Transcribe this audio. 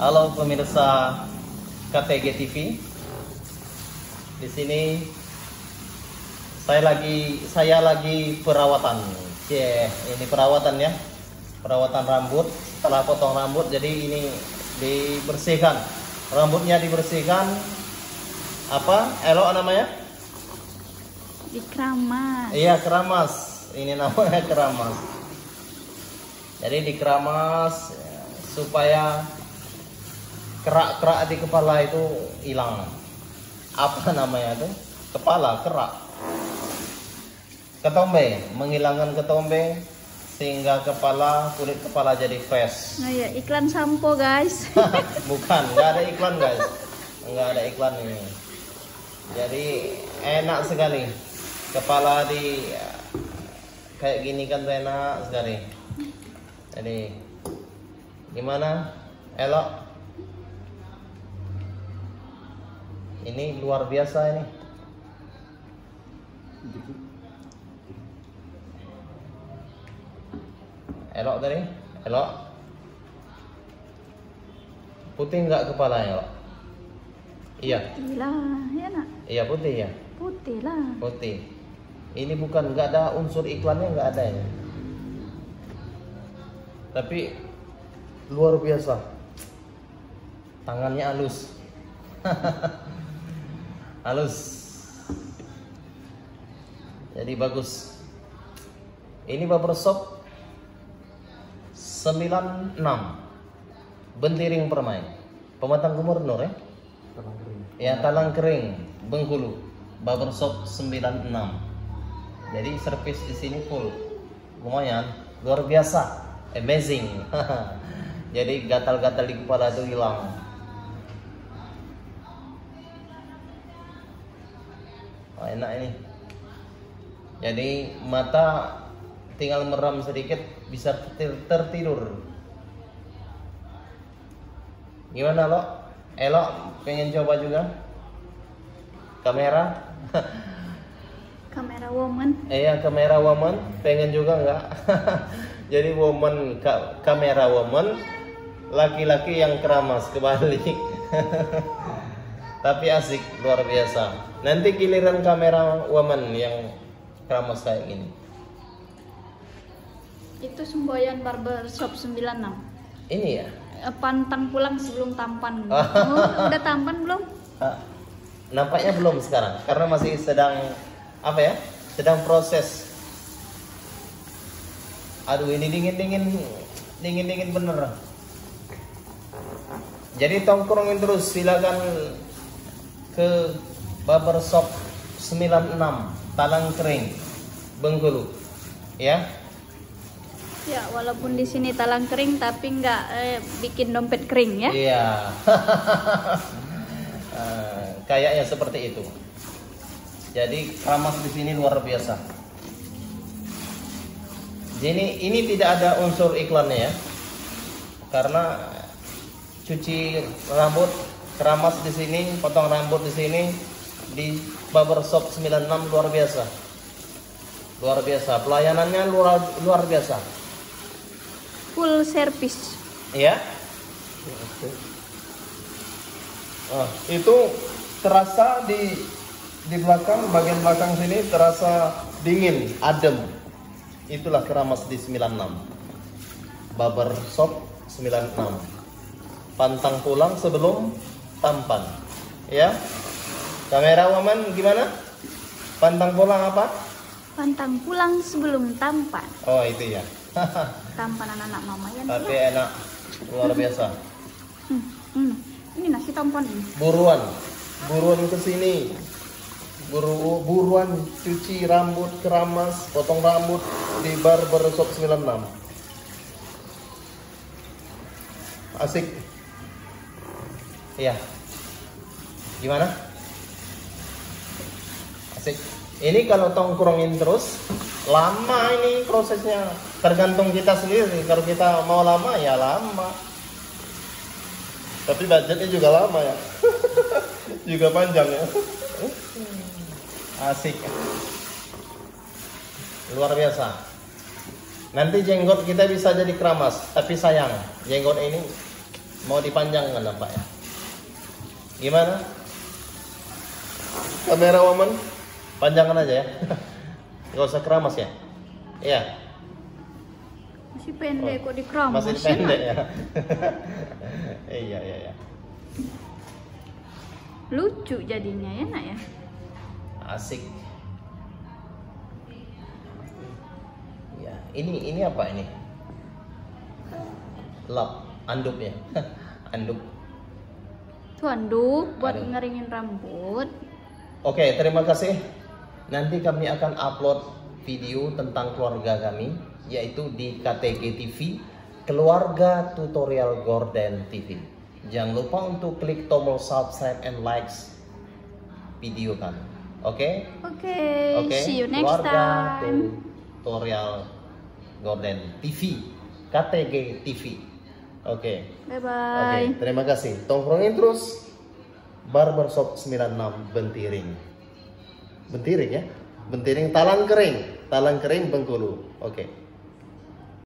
Halo pemirsa KTG TV. Di sini saya lagi perawatan. Ini perawatan ya. Perawatan rambut. Setelah potong rambut jadi ini dibersihkan. Rambutnya dibersihkan. Apa? Elok namanya? Dikeramas. Iya, keramas. Ini namanya keramas. Jadi dikeramas supaya kerak-kerak di kepala itu hilang. Apa namanya itu? Kepala kerak. Ketombe, menghilangkan ketombe sehingga kulit kepala jadi fresh. Nah ya, iklan sampo guys. Bukan, nggak ada iklan guys. Nggak ada iklan ini. Jadi enak sekali. Kepala di kayak gini kan enak sekali. Jadi gimana? Elok. Ini luar biasa ini. Elok tadi? Elok. Putih nggak kepalanya, Elok? Iya. Putih lah, ya nak. Iya putih ya. Putih lah. Putih. Ini bukan, nggak ada unsur iklannya, nggak ada ya. Tapi luar biasa. Tangannya halus. Halus. Jadi bagus. Ini barbershop 96 Bentiring Permai, Pematang Gubernur ya. Ya, Talang Kering, Bengkulu. Barbershop 96. Jadi servis di sini full. Lumayan, luar biasa. Amazing. Jadi gatal-gatal di kepala itu hilang. Oh, enak ini. Jadi mata tinggal merem sedikit bisa tertidur. Gimana lo? Elok pengen coba juga? Kamera? Kamera woman. Iya, kamera woman. Pengen juga nggak? Jadi woman, kamera woman, laki-laki yang keramas, kebalik. Tapi asik, luar biasa. Nanti giliran kamera woman yang keramas kayak gini. Itu semboyan barbershop 96. Ini ya? Pantang pulang sebelum tampan. Oh, udah tampan belum? Nampaknya belum sekarang, karena masih sedang apa ya? Sedang proses. Aduh, ini dingin bener. Jadi tongkrongin terus, silakan ke barbershop 96 Talang Kering, Bengkulu, ya. Ya, walaupun di sini talang kering tapi nggak bikin dompet kering ya. Iya. Kayaknya seperti itu. Jadi keramas di sini luar biasa. Jadi ini tidak ada unsur iklannya ya. Karena cuci rambut, keramas di sini, potong rambut di sini di barbershop 96 luar biasa. Luar biasa, pelayanannya luar biasa. Full service. Ya. Itu terasa di belakang, bagian belakang sini terasa dingin, adem. Itulah keramas di 96. Barbershop 96. Pantang pulang sebelum tampan. Ya. Kamera woman gimana? Pantang pulang apa? Pantang pulang sebelum tampan. Oh, itu ya. Tampan anak-anak mama ya. Tapi enak, luar biasa. Ini nasi tampan ini. Buruan ke sini. Buruan cuci rambut, keramas, potong rambut di barbershop 96. Asik. Iya. Gimana? Asik. Ini kalau tongkrongin terus lama ini prosesnya. Tergantung kita sendiri. Kalau kita mau lama ya lama. Tapi budgetnya juga lama ya. Juga panjang ya. Asik. Luar biasa. Nanti jenggot kita bisa jadi keramas. Tapi sayang, jenggot ini Mau dipanjangkan apa ya? Gimana? Kamera woman, panjangan aja ya. Gak usah keramas ya. Iya. Masih pendek kok dikeramas. Masih pendek ya. Iya. Lucu jadinya ya nak ya. Asik. Ya, ini apa ini? Lap, anduk ya. Anduk. Tuh anduk buat Aduh. ngeringin rambut. Oke, terima kasih. Nanti kami akan upload video tentang keluarga kami, yaitu di KTG TV, Keluarga Tutorial Gorden TV. Jangan lupa untuk klik tombol subscribe and likes video kami. Oke? Oke, Oke. see you next Keluarga time. Tutorial Gorden TV, KTG TV. Oke. Bye Oke, bye. terima kasih. Tongkrongin terus. Barbershop 96 Bentiring. Bentiring ya? Bentiring Talang Kering Bengkulu. Oke.